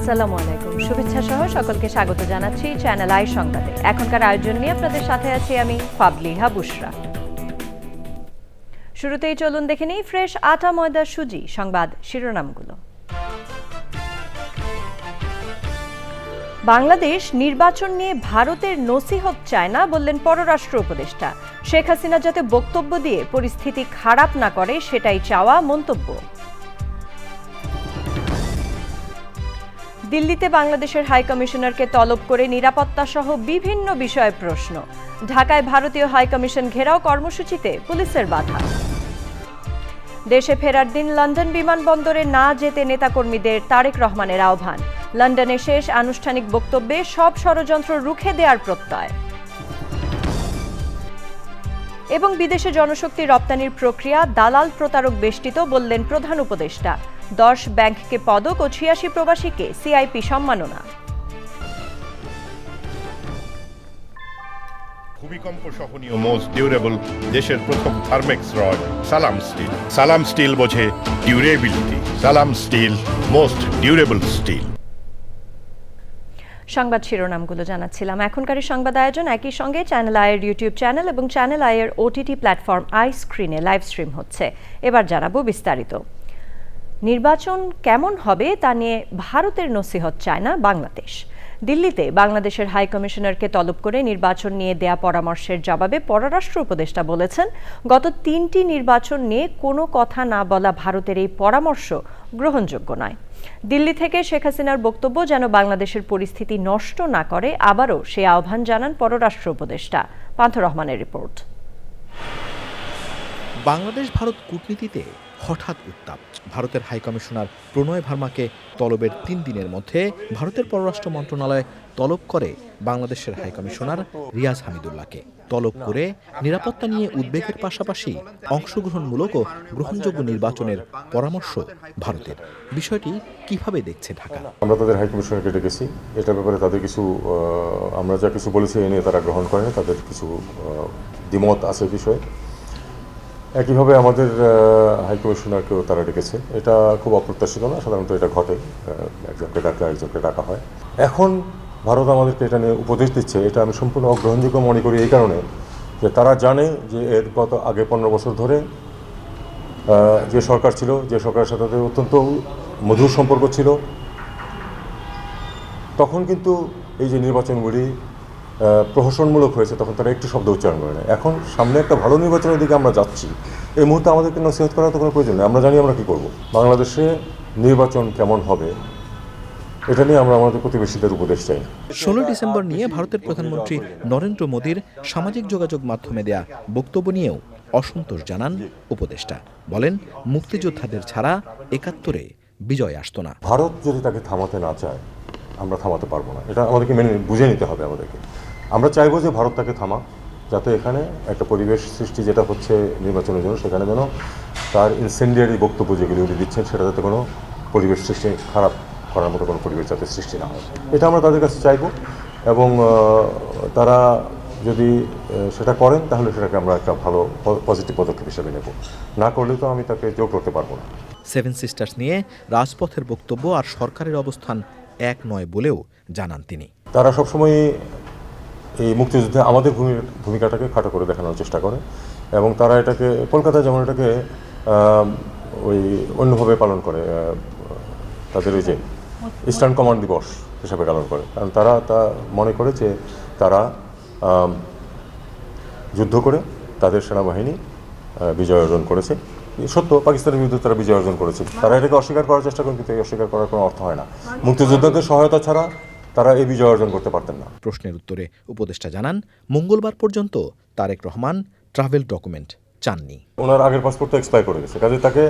আসসালামু আলাইকুম, শুভেচ্ছা সহ সকলকে স্বাগত জানাচ্ছি চ্যানেল আই সংবাদে। এখনকার আয়োজন নিয়ে আপনাদের সাথে আছি আমি ফাবলিহা বুশরা। শুরুতেই চলুন দেখে নিই ফ্রেশ আটা ময়দা সুজি সংবাদ শিরোনামগুলো। বাংলাদেশ নির্বাচন নিয়ে ভারতের নসিহত চায় না বললেন পররাষ্ট্র উপদেষ্টা। শেখ হাসিনা যাতে বক্তব্য দিয়ে পরিস্থিতি খারাপ না করে সেটাই চাওয়া মন্তব্য। দিল্লিতে বাংলাদেশের হাই কমিশনারকে তলব করে নিরাপত্তা সহ বিভিন্ন বিষয়ে প্রশ্ন। ঢাকায় ভারতীয় হাই কমিশন ঘেরাও কর্মসূচিতে পুলিশের বাধা। দেশে ফেরার দিন লন্ডন বিমানবন্দরে না যেতে নেতাকর্মীদের তারেক রহমানের আহ্বান। লন্ডনে শেষ আনুষ্ঠানিক বক্তব্যে সব ষড়যন্ত্র রুখে দেওয়ার প্রত্যয়। এবং বিদেশে জনশক্তি রপ্তানির প্রক্রিয়া দালাল প্রতারক বেষ্টিত বললেন প্রধান উপদেষ্টা। 10 ব্যাংককে পদক ও 86 প্রবাসীকে সিআইপি সম্মাননা। ভূমিকম্প সহনীয় মোস্ট ডিউরেবল দেশের প্রথম থার্মেক্স রড সালাম স্টিল। সালাম স্টিল বোঝে ডিউরেবিলিটি। সালাম স্টিল মোস্ট ডিউরেবল স্টিল। সংবাদ শিরোনামগুলো জানাচ্ছিলাম। এখনকার সংবাদ আয়োজন একই সঙ্গে চ্যানেল আইয়ের ইউটিউব চ্যানেল এবং চ্যানেল আইয়ের ওটিটি প্ল্যাটফর্ম আই স্ক্রিনে লাইভ স্ট্রিম হচ্ছে। এবার জানাবো বিস্তারিত। নির্বাচন কেমন হবে তা নিয়ে ভারতের নসিহত চায় না বাংলাদেশ। দিল্লিতে বাংলাদেশের হাই কমিশনারকে তলব করে নির্বাচন নিয়ে দেয়া পরামর্শের জবাবে পররাষ্ট্র উপদেষ্টা বলেছেন, গত 3টি নির্বাচন নিয়ে কোনো কথা না বলা ভারতের এই পরামর্শ গ্রহণযোগ্য নয়। দিল্লি থেকে শেখ হাসিনার বক্তব্য যেন বাংলাদেশের পরিস্থিতি নষ্ট না করে, আবারও সে আহ্বান জানান পররাষ্ট্র উপদেষ্টা। পান্থ রহমানের রিপোর্ট। বাংলাদেশ ভারত কূটনীতিতে হঠাৎ উত্তাপ। ভারতের হাইকমিশনার প্রণয় ভার্মাকে তলবের 3 দিনের মধ্যে ভারতের পররাষ্ট্র মন্ত্রণালয় তলব করে বাংলাদেশের হাইকমিশনার রিয়াজ হামিদুল্লাহকে। তলব করে নিরাপত্তা নিয়ে উদ্বেগের পাশাপাশি অংশগ্রহণমূলক ও গ্রহণযোগ্য নির্বাচনের পরামর্শ ভারতের। বিষয়টি কিভাবে দেখছে ঢাকা? আমরা তাদের হাইকমিশনারকে ডেকেছি। এটার ব্যাপারে তাদের কিছু আমরা যা কিছু বলেছি এ নিয়ে তারা গ্রহণ করেন। তাদের কিছু দ্বিমত আছে বিষয়ে। একইভাবে আমাদের হাইকমিশনারকেও তারা ডেকেছে। এটা খুব অপ্রত্যাশিত না, সাধারণত এটা ঘটে, একজনকে ডাকা হয়। এখন ভারত আমাদেরকে এটা নিয়ে উপদেশ দিচ্ছে, এটা আমি সম্পূর্ণ অগ্রহণযোগ্য মনে করি এই কারণে যে তারা জানে যে এর গত আগে 15 বছর ধরে যে সরকার ছিল, যে সরকারের সাথে তাদের অত্যন্ত মধুর সম্পর্ক ছিল, তখন কিন্তু এই যে নির্বাচনগুলি প্রহসনমূলক হয়েছে তখন তারা একটু শব্দ উচ্চারণ করে না। এখন সামনে একটা ভালো নির্বাচনের দিকে আমরা যাচ্ছি, এই মুহূর্তে আমাদেরকে নসিহত করার তো কোনো প্রয়োজন নেই। আমরা জানি আমরা কী করব। বাংলাদেশে নির্বাচন কেমন হবে এটা নিয়ে আমরা আমাদের প্রতিবেশীদের উপদেশ চাই। 16 ডিসেম্বর নিয়ে ভারতের প্রধানমন্ত্রী নরেন্দ্র মোদীর সামাজিক যোগাযোগ মাধ্যমে দেয়া বক্তব্য নিয়েও অসন্তোষ জানান উপদেষ্টা। বলেন, মুক্তিযোদ্ধাদের ছাড়া 71-এ বিজয় আসতো না। ভারত যদি তাকে থামাতে না চায় আমরা থামাতে পারবো না, এটা আমাদেরকে বুঝে নিতে হবে। আমাদেরকে আমরা চাইবো যে ভারত তাকে থামা, যাতে এখানে একটা পরিবেশ সৃষ্টি যেটা হচ্ছে নির্বাচনের জন্য, সেখানে যেন তার ইনসেন্ডিয়ারি বক্তব্য যেগুলি উনি দিচ্ছেন সেটা যাতে কোনো পরিবেশ সৃষ্টি, খারাপ করার মতো কোনো পরিবেশ যাতে সৃষ্টি না হয়, এটা আমরা তাদের কাছে চাইবো। এবং তারা যদি সেটা করেন তাহলে সেটাকে আমরা একটা ভালো পজিটিভ পদক্ষেপ হিসেবে নেব। না করলে তো আমি তাকে জোর করতে পারবো না। 7 সিস্টার্স নিয়ে রাজপথের বক্তব্য আর সরকারের অবস্থান এক নয় বলেও জানান তিনি। তারা সবসময় এই মুক্তিযুদ্ধে আমাদের ভূমিকাটাকে খাটো করে দেখানোর চেষ্টা করে এবং তারা এটাকে কলকাতায় যেমন এটাকে ওই অন্যভাবে পালন করে, তাদের ওই যে ইস্টার্ন কমান্ড দিবস হিসাবে পালন করে। কারণ তারা তা মনে করে যে তারা যুদ্ধ করে তাদের সেনাবাহিনী বিজয় অর্জন করেছে। সত্য, পাকিস্তানের বিরুদ্ধে তারা বিজয় অর্জন করেছে। তারা এটাকে অস্বীকার করার চেষ্টা করেন, কিন্তু এই অস্বীকার করার কোনো অর্থ হয় না। মুক্তিযোদ্ধাদের সহায়তা ছাড়া তারা এই বিজয় অর্জন করতে পারতেন না। প্রশ্নের উত্তরে উপদেষ্টা জানান, মঙ্গলবার পর্যন্ত তারেক রহমান ট্রাভেল ডকুমেন্ট চাননি। ওনার আগের পাসপোর্ট তো এক্সপায়ার করে গেছে, কাজে তাকে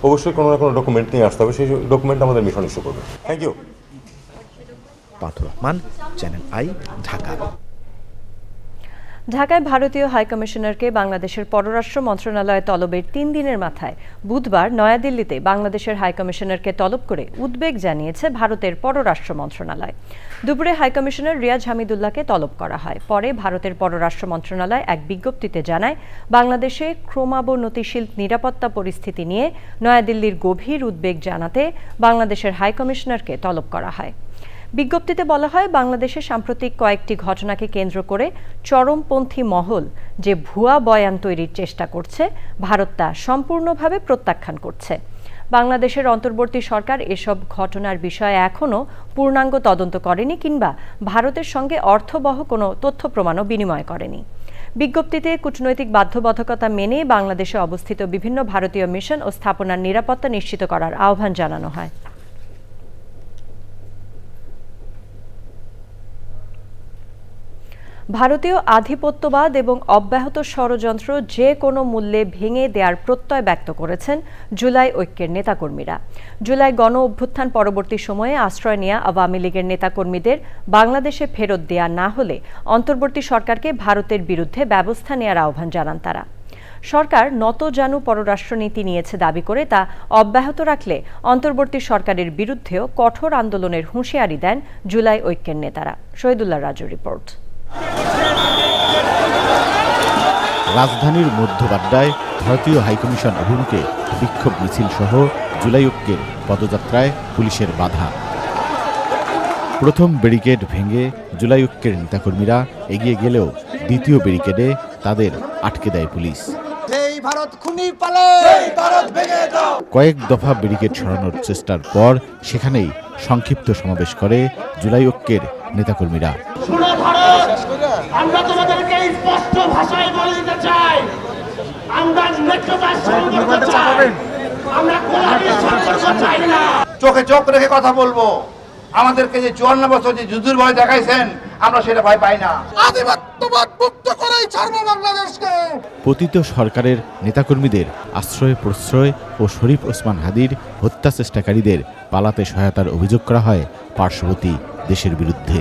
অবশ্যই কোনো না কোনো ডকুমেন্ট নিয়ে আসতে হবে। সেই ডকুমেন্ট আমাদের মিশন ইস্যু করবে। Thank you. Pantha Rahman, Channel i, Dhaka. ঢাকায় ভারতীয় হাইকমিশনারকে বাংলাদেশের পররাষ্ট্র মন্ত্রণালয় তলবের 3 দিনের মাথায় বুধবার নয়াদিল্লিতে বাংলাদেশের হাইকমিশনারকে তলব করে উদ্বেগ জানিয়েছে ভারতের পররাষ্ট্র মন্ত্রণালয়। দুপুরে হাইকমিশনার রিয়াজ হামিদুল্লাহকে তলব করা হয়। পরে ভারতের পররাষ্ট্র মন্ত্রণালয় এক বিজ্ঞপ্তিতে জানায়, বাংলাদেশে ক্রমাবনতিশীল নিরাপত্তা পরিস্থিতি নিয়ে নয়াদিল্লির গভীর উদ্বেগ জানাতে বাংলাদেশের হাইকমিশনারকে তলব করা হয়। বিজ্ঞপ্তিতে বলা হয়, বাংলাদেশের সাম্প্রতিক কয়েকটি ঘটনাকে কেন্দ্র করে চরমপন্থী মহল যে ভুয়া বয়ান তৈরির চেষ্টা করছে, ভারত তা সম্পূর্ণভাবে প্রত্যাখ্যান করছে। বাংলাদেশের অন্তর্বর্তী সরকার এসব ঘটনার বিষয়ে এখনও পূর্ণাঙ্গ তদন্ত করেনি কিংবা ভারতের সঙ্গে অর্থবহ কোনো তথ্য প্রমাণও বিনিময় করেনি। বিজ্ঞপ্তিতে কূটনৈতিক বাধ্যবাধকতা মেনে বাংলাদেশে অবস্থিত বিভিন্ন ভারতীয় মিশন ও স্থাপনার নিরাপত্তা নিশ্চিত করার আহ্বান জানানো হয়। ভারতীয় আধিপত্যবাদ এবং অব্যাহত ষড়যন্ত্র যে কোনো মূল্যে ভেঙে দেওয়ার প্রত্যয় ব্যক্ত করেছেন জুলাই ঐক্যের নেতাকর্মীরা। জুলাই গণ অভ্যুত্থান পরবর্তী সময়ে আশ্রয় নেওয়া আওয়ামী লীগের নেতাকর্মীদের বাংলাদেশে ফেরত দেয়া না হলে অন্তর্বর্তী সরকারকে ভারতের বিরুদ্ধে ব্যবস্থা নেওয়ার আহ্বান জানান তারা। সরকার নতজানু পররাষ্ট্রনীতি নিয়েছে দাবি করে তা অব্যাহত রাখলে অন্তর্বর্তী সরকারের বিরুদ্ধেও কঠোর আন্দোলনের হুঁশিয়ারি দেন জুলাই ঐক্যের নেতারা। শহীদুল্লাহ রাজুর রিপোর্ট। রাজধানীর মধ্যবাড্ডায় ভারতীয় হাইকমিশন অভিমুখে বিক্ষোভ মিছিল সহ জুলাই ঐক্যের পদযাত্রায় পুলিশের বাধা। প্রথম ব্যারিকেড ভেঙে জুলাই ঐক্যের নেতাকর্মীরা এগিয়ে গেলেও দ্বিতীয় ব্যারিকেডে তাদের আটকে দেয় পুলিশ। কয়েক দফা ব্যারিকেড সরানোর চেষ্টার পর সেখানেই সংক্ষিপ্ত সমাবেশ করে জুলাই ঐক্যের নেতাকর্মীরা। আমরা তোমাদেরকে স্পষ্ট ভাষায় বলে দিতে চাই, আমরা নেতৃত্বের সংকট চাই, আমরা কোলাহলের সংকট চাই না। চোখে চোখ রেখে কথা বলবো। আমাদেরকে যে 54 বছর যে যুদ্ধের ভয় দেখাইছেন, আমরা সেটা ভয় পাই না। আধিপত্যবাদ মুক্ত করেই ছাড়বো বাংলাদেশকে। পতিত সরকারের নেতাকর্মীদের আশ্রয় প্রশ্রয় ও শরীফ ওসমান হাদির হত্যা চেষ্টাকারীদের পালাতে সহায়তার অভিযোগ করা হয় পার্শ্ববর্তী দেশের বিরুদ্ধে।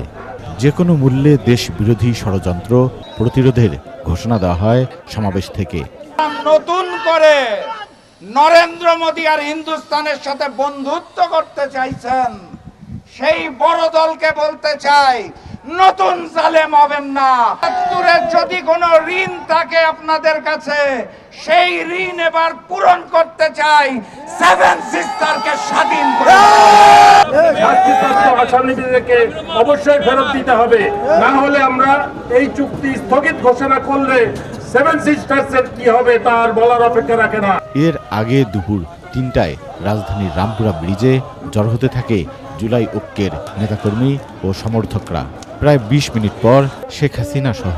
যে কোনো মূল্যে দেশ বিরোধী ষড়যন্ত্র প্রতিরোধের ঘোষণা দেওয়া হয় সমাবেশ থেকে। নতুন করে নরেন্দ্র মোদী আর হিন্দুস্তানের সাথে বন্ধুত্ব করতে চাইছেন, সেই বড় দলকে বলতে চাই, নতুন জালেম হবেন না। একাত্তরের যদি কোনো ঋণ থাকে আপনাদের কাছে, সেই ঋণ এবার পূরণ করতে চাই। সেভেন সিস্টারকে স্বাধীন করে আসামিদেরকে অবশ্যই ফেরত দিতে হবে, না হলে আমরা এই চুক্তি স্থগিত ঘোষণা করলে সেভেন সিস্টার্সের কি হবে তার বলার অপেক্ষা রাখে না। এর আগে দুপুর 3টায় রাজধানীর রামপুরা ব্রিজে জড়ো হতে থাকে জুলাই ঐক্যের নেতাকর্মী ও সমর্থকরা। প্রায় 20 মিনিট পর শেখ হাসিনা সহ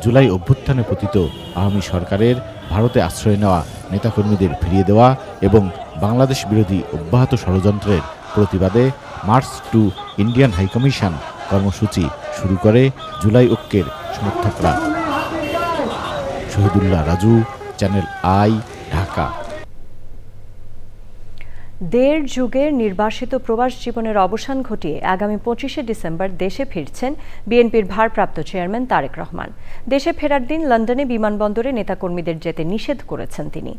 জুলাই অভ্যুত্থানে পতিত আওয়ামী সরকারের ভারতে আশ্রয় নেওয়া নেতাকর্মীদের ফিরিয়ে দেওয়া এবং বাংলাদেশ বিরোধী অব্যাহত ষড়যন্ত্রের প্রতিবাদে মার্চ টু ইন্ডিয়ান হাইকমিশন কর্মসূচি শুরু করে জুলাই ঐক্যের সমর্থকরা। Shahidullah Raju, channel i, Dhaka. দেড় যুগের নির্বাসিত প্রবাস জীবনের অবসান ঘটিয়ে আগামী 25শে ডিসেম্বর দেশে ফিরছেন বিএনপির ভারপ্রাপ্ত চেয়ারম্যান তারেক রহমান। দেশে ফেরার দিন লন্ডনে বিমানবন্দরে নেতাকর্মীদের যেতে নিষেধ করেছেন তিনি।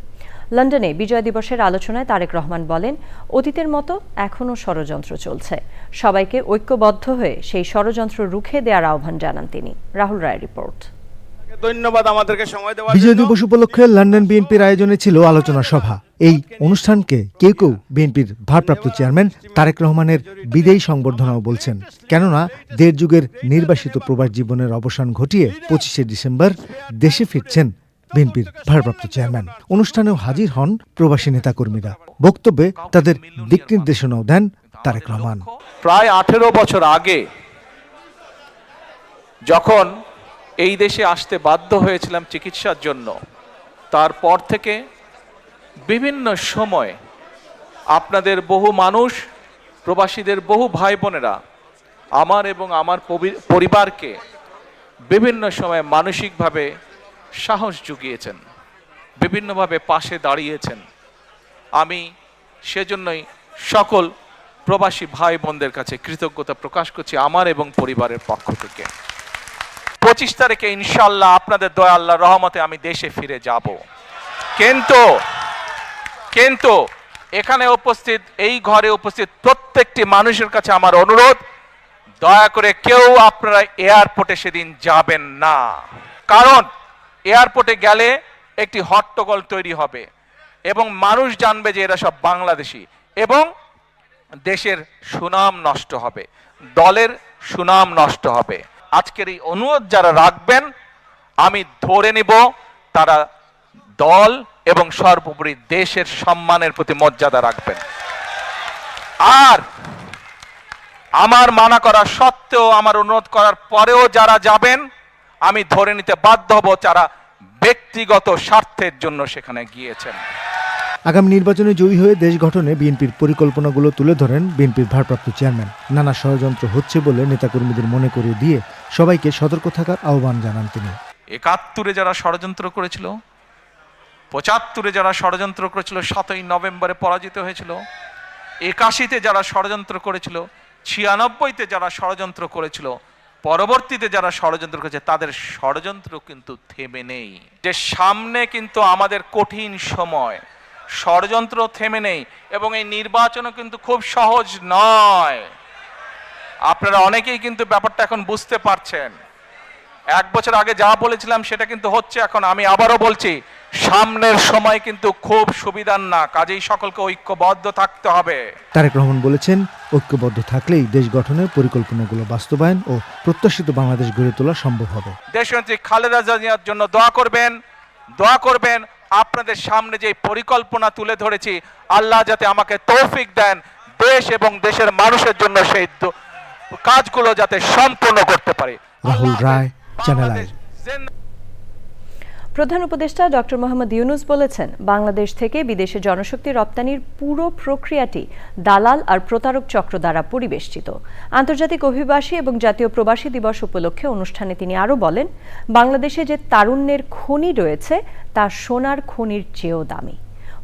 লন্ডনে বিজয় দিবসের আলোচনায় তারেক রহমান বলেন, অতীতের মতো এখনও ষড়যন্ত্র চলছে, সবাইকে ঐক্যবদ্ধ হয়ে সেই ষড়যন্ত্র রুখে দেওয়ার আহ্বান জানান তিনি। রাহুল রায়ের রিপোর্ট। ধন্যবাদ আমাদেরকে সময় দেওয়ার বিজয় দিবস উপলক্ষে লন্ডন বিএনপির আয়োজনে ছিল আলোচনা সভা। এই অনুষ্ঠানকে কেউ কেউ বিএনপির ভারপ্রাপ্ত চেয়ারম্যান তারেক রহমানের বিদায়ী সংবর্ধনাও বলছেন, কেননা দেড় যুগের নির্বাসিত প্রবাস জীবনের অবসান ঘটিয়ে 25শে ডিসেম্বর দেশে ফিরছেন বিএনপির ভারপ্রাপ্ত চেয়ারম্যান। অনুষ্ঠানেও হাজির হন প্রবাসী নেতাকর্মীরা। বক্তব্যে তাদের দিক নির্দেশনাও দেন তারেক রহমান। প্রায় 18 বছর আগে যখন এই দেশে আসতে বাধ্য হয়েছিলাম চিকিৎসার জন্য, তারপর থেকে বিভিন্ন সময় আপনাদের বহু মানুষ, প্রবাসীদের বহু ভাই বোনেরা আমার এবং আমার পরিবারকে বিভিন্ন সময় মানসিকভাবে সাহস জুগিয়েছেন, বিভিন্নভাবে পাশে দাঁড়িয়েছেন। আমি সেজন্যই সকল প্রবাসী ভাই বোনদের কাছে কৃতজ্ঞতা প্রকাশ করছি আমার এবং পরিবারের পক্ষ থেকে। 25 তারিখে ইনশাআল্লাহ আপনাদের দয়া আল্লাহর রহমতে আমি দেশে ফিরে যাব। কিন্তু এখানে উপস্থিত, এই ঘরে উপস্থিত প্রত্যেকটি মানুষের কাছে আমার অনুরোধ, দয়া করে কেউ আপনারা এয়ারপোর্টে সেদিন যাবেন না। কারণ এয়ারপোর্টে গেলে একটি হট্টগোল তৈরি হবে এবং মানুষ জানবে যে এরা সব বাংলাদেশি, এবং দেশের সুনাম নষ্ট হবে, দলের সুনাম নষ্ট হবে। আজকের এই অনুরোধ যারা রাখবেন, আমি ধরে নিব তারা দল এবং সর্বোপরি দেশের সম্মানের প্রতি মর্যাদা রাখবেন। আর আমার মানা করা সত্ত্বেও, আমার অনুরোধ করার পরেও যারা যাবেন, আমি ধরে নিতে বাধ্য হব যারা ব্যক্তিগত স্বার্থের জন্য সেখানে গিয়েছেন। আগামী নির্বাচনে জয়ী হয়ে দেশ গঠনে বিএনপির পরিকল্পনাগুলো তুলে ধরেন বিএনপির ভারপ্রাপ্ত চেয়ারম্যান। নানা ষড়যন্ত্র হচ্ছে বলে নেতাকর্মীদের মনে করিয়ে দিয়ে সবাইকে সতর্ক থাকার আহ্বান জানান তিনি। ৭১-এ যারা ষড়যন্ত্র করেছিল, ৭৫-এ যারা ষড়যন্ত্র করেছিল, ৭ই নভেম্বরে পরাজিত হয়েছিল, ৮১-তে যারা ষড়যন্ত্র করেছিল, ৯৬-তে যারা ষড়যন্ত্র করেছিল, পরবর্তীতে যারা ষড়যন্ত্র করেছে, তাদের ষড়যন্ত্র কিন্তু থেমে নেই। যে সামনে কিন্তু আমাদের কঠিন সময়, ষড়যন্ত্র থেমে নেই, এবং এই নির্বাচনও কিন্তু খুব সহজ নয়। আপনারা অনেকেই কিন্তু ব্যাপারটা এখন বুঝতে পারছেন। ১ বছর আগে যা বলেছিলাম সেটা কিন্তু হচ্ছে এখন। আমি আবারও বলছি, সামনের সময় কিন্তু খুব সুবিধার না, কাজেই সকলকে ঐক্যবদ্ধ থাকতে হবে। তারেক রহমান বলেছেন, ঐক্যবদ্ধ থাকলেই দেশ গঠনের পরিকল্পনাগুলো বাস্তবায়ন ও প্রত্যাশিত বাংলাদেশ গড়ে তোলা সম্ভব হবে। দেশনেত্রী খালেদা জিয়ার জন্য দোয়া করবেন, দোয়া করবেন। আপনাদের সামনে যে পরিকল্পনা তুলে ধরেছি, আল্লাহ যাতে আমাকে তৌফিক দেন দেশ এবং দেশের মানুষের জন্য সেই কাজগুলো যাতে সম্পূর্ণ করতে পারে। রাহুল রায়, চ্যানেল আই। প্রধান উপদেষ্টা ডক্টর মোহাম্মদ ইউনূস বলেছেন, বাংলাদেশ থেকে বিদেশে জনশক্তি রপ্তানির পুরো প্রক্রিয়াটি দালাল আর প্রতারক চক্র দ্বারা পরিবেষ্টিত। আন্তর্জাতিক অভিবাসী এবং জাতীয় প্রবাসী দিবস উপলক্ষে অনুষ্ঠানে তিনি আরও বলেন, বাংলাদেশে যে তারুণ্যের খনি রয়েছে তা সোনার খনির চেয়েও দামি।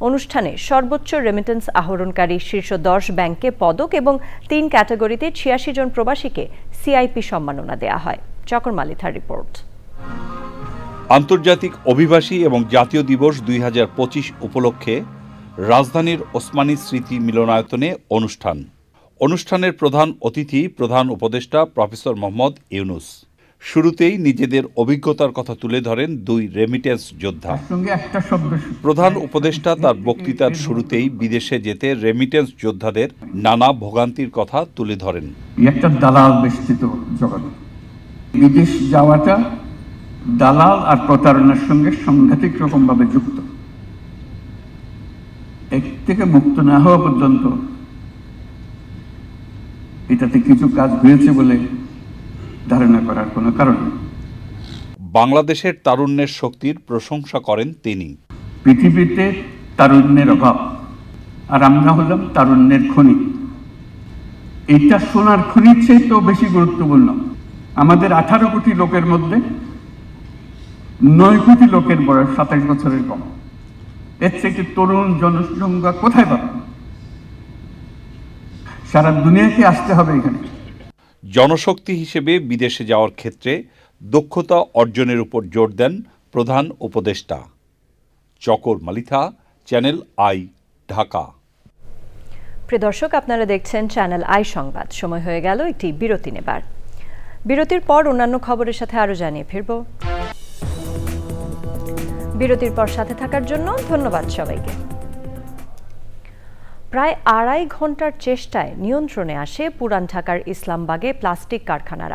অনুষ্ঠানে সর্বোচ্চ রেমিটেন্স আহরণকারী শীর্ষ 10 ব্যাংকে পদক এবং 3 ক্যাটাগরিতে 86 জন প্রবাসীকে সিআইপি সম্মাননা দেয়া হয়। চকর মালিথার রিপোর্ট। আন্তর্জাতিক অভিবাসী এবং জাতীয় দিবস 2025 উপলক্ষে রাজধানীর ওসমানী স্মৃতি মিলনায়তনে অনুষ্ঠানের প্রধান অতিথি প্রধান উপদেষ্টা প্রফেসর মোহাম্মদ ইউনূস। শুরুতেই নিজেদের অভিজ্ঞতার কথা তুলে ধরেন 2 রেমিটেন্স যোদ্ধা। প্রধান উপদেষ্টা তার বক্তৃতার শুরুতেই বিদেশে যেতে রেমিটেন্স যোদ্ধাদের নানা ভোগান্তির কথা তুলে ধরেন। একটা দালাল বেষ্টিত জগৎ, বিদেশ যাওয়াটা দালাল আর প্রতারণার সঙ্গে সাংঘাতিক রকমভাবে যুক্ত। এর থেকে মুক্ত না হওয়া পর্যন্ত এটাতে কিছু কাজ হয়েছে বলে ধারণা করার কোনো কারণ নেই। বাংলাদেশের তারুণ্যের শক্তির প্রশংসা করেন তিনি। পৃথিবীতে তারুণ্যের অভাব, আর আমরা হলাম তারুণ্যের খনি। এটা সোনার খনির চেয়ে তো বেশি গুরুত্বপূর্ণ। আমাদের 18 কোটি লোকের মধ্যে 9 কোটি লোকের বয়স 27 বছরের কম। এর থেকে তরুণ জনসংখ্যা কোথায় পাবেন? সারা দুনিয়াকে আসতে হবে এখানে। জনশক্তি হিসেবে বিদেশে যাওয়ার ক্ষেত্রে দক্ষতা অর্জনের উপর জোর দেন প্রধান উপদেষ্টা। চকর মালিথা, চ্যানেল আই, ঢাকা। প্রিয় দর্শক, আপনারা দেখছেন চ্যানেল আই সংবাদ। সময় হয়ে গেল একটি বিরতি নেবার। বিরতির পর অন্যান্য খবরের সাথে আরও জানিয়ে ফিরব। বিরতির পর সাথে থাকার জন্য ধন্যবাদ সবাইকে। প্রায় 2.5 ঘন্টার চেষ্টায় নিয়ন্ত্রণে আসে পুরান ঢাকার ইসলামবাগে প্লাস্টিক কারখানার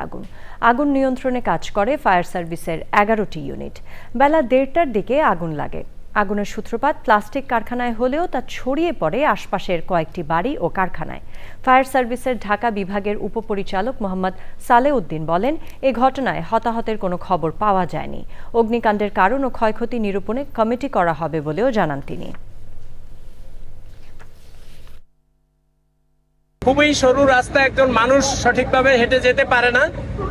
আগুন নিয়ন্ত্রণে কাজ করে ফায়ার সার্ভিসের 11টি ইউনিট। বেলা 1:30টার দিকে আগুন লাগে। আগুনের সূত্রপাত প্লাস্টিক কারখানায় হলেও তা ছড়িয়ে পড়ে আশপাশের কয়েকটি বাড়ি ও কারখানায়। ফায়ার সার্ভিসের ঢাকা বিভাগের উপপরিচালক মোহাম্মদ সালেউদ্দিন বলেন, এ ঘটনায় হতাহতের কোনো খবর পাওয়া যায়নি। অগ্নিকাণ্ডের কারণ ও ক্ষয়ক্ষতি নিরূপণে কমিটি করা হবে বলেও জানান তিনি। খুবই সরু রাস্তা, একজন মানুষ সঠিকভাবে হেঁটে যেতে পারে না।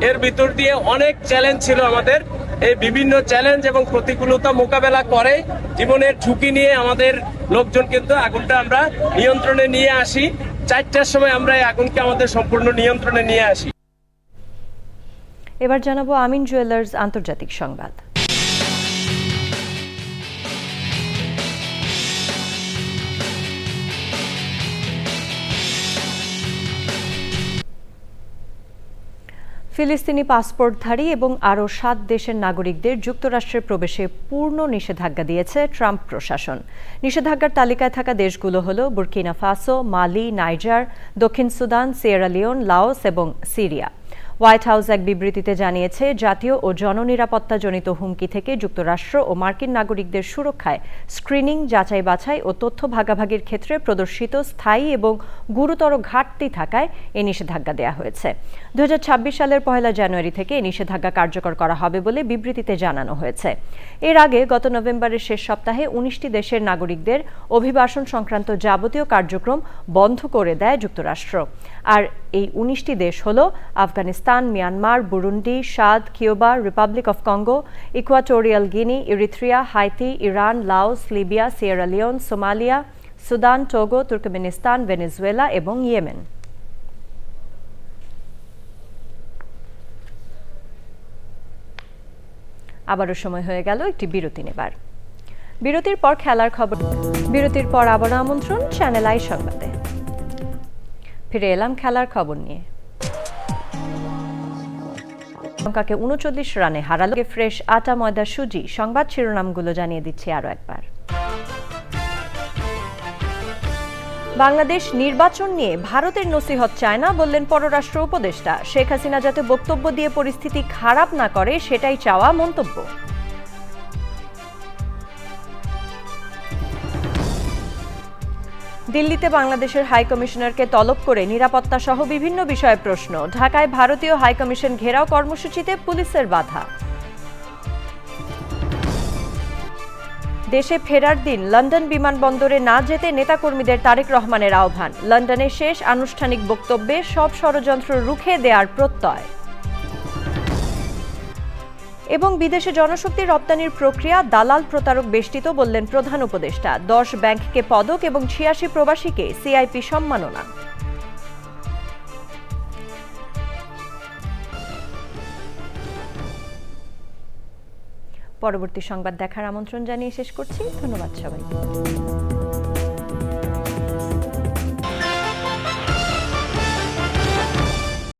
এর ভিতর দিয়ে অনেক চ্যালেঞ্জ ছিল আমাদের। এই বিভিন্ন চ্যালেঞ্জ এবং প্রতিকূলতা মোকাবেলা করে জীবনের ঝুঁকি নিয়ে আমাদের লোকজন কিন্তু আগুনটা আমরা নিয়ন্ত্রণে নিয়ে আসি। 4টার সময় আমরা এই আগুনকে আমাদের সম্পূর্ণ নিয়ন্ত্রণে নিয়ে আসি। এবার জানাবো আমিন জুয়েলার্স আন্তর্জাতিক সংবাদ। ফিলিস্তিনি পাসপোর্টধারী এবং আরও 7 দেশের নাগরিকদের যুক্তরাষ্ট্রে প্রবেশে পূর্ণ নিষেধাজ্ঞা দিয়েছে ট্রাম্প প্রশাসন। নিষেধাজ্ঞার তালিকায় থাকা দেশগুলো হল বুর্কিনা ফাসো, মালি, নাইজার, দক্ষিণ সুদান, সিয়েরা লিওন, লাওস এবং সিরিয়া। হোয়াইট হাউস এক বিবৃতিতে জানিয়েছে, জাতীয় ও জননিরাপত্তাজনিত হুমকি থেকে যুক্তরাষ্ট্র ও মার্কিন নাগরিকদের সুরক্ষায় স্ক্রিনিং, যাচাই বাছাই ও তথ্য ভাগাভাগির ক্ষেত্রে প্রদর্শিত স্থায়ী এবং গুরুতর ঘাটতি থাকায় এই নিষেধাজ্ঞা দেওয়া হয়েছে। 2026 সালের 1 জানুয়ারি থেকে এই নিষেধাজ্ঞা কার্যকর করা হবে বলে বিবৃতিতে জানানো হয়েছে। এর আগে গত নভেম্বরের শেষ সপ্তাহে 19টি দেশের নাগরিকদের অভিবাসন সংক্রান্ত যাবতীয় কার্যক্রম বন্ধ করে দেয় যুক্তরাষ্ট্র। আর এই 19টি দেশ হল Afghanistan, Myanmar, Burundi, Chad, Cuba, Republic of Congo, Equatorial Guinea, Eritrea, Haiti, Iran, Laos, Libya, Sierra Leone, Somalia, Sudan, Togo, Turkmenistan, Venezuela এবং ইয়েমেন। আবারও সময় হয়ে গেল একটি বিরতি নেবার। বিরতির পর খেলার খবর। বিরতির পর আবারও আমন্ত্রণ চ্যানেল আই সংবাদে। ফিরে এলাম খেলার খবর নিয়ে। শ্রীলঙ্কাকে 39 রানে হারালো ফ্রেশ আটা ময়দা সুজি। সংবাদ শিরোনামগুলো জানিয়ে দিচ্ছি আরও একবার। বাংলাদেশ নির্বাচন নিয়ে ভারতের নসিহত চায় না বললেন পররাষ্ট্র উপদেষ্টা। শেখ হাসিনা যাতে বক্তব্য দিয়ে পরিস্থিতি খারাপ না করে সেটাই চাওয়া মন্তব্য। দিল্লিতে বাংলাদেশের হাই কমিশনারকে তলব করে নিরাপত্তা সহ বিভিন্ন বিষয়ে প্রশ্ন। ঢাকায় ভারতীয় হাই কমিশন ঘেরাও কর্মসূচিতে পুলিশের বাধা। দেশে ফেরার দিন লন্ডন বিমানবন্দরে না যেতে নেতাকর্মীদের তারেক রহমানের আহ্বান। লন্ডনে শেষ আনুষ্ঠানিক বক্তব্যে সব ষড়যন্ত্র রুখে দেওয়ার প্রত্যয়। এবং বিদেশে জনশক্তি রপ্তানির প্রক্রিয়া দালাল প্রতারক বেষ্টিত বললেন প্রধান উপদেষ্টা। 10 ব্যাংককে পদক এবং 86 প্রবাসীকে সিআইপি সম্মাননা। পরবর্তী সংবাদ দেখার আমন্ত্রণ জানিয়ে শেষ করছি। ধন্যবাদ সবাই।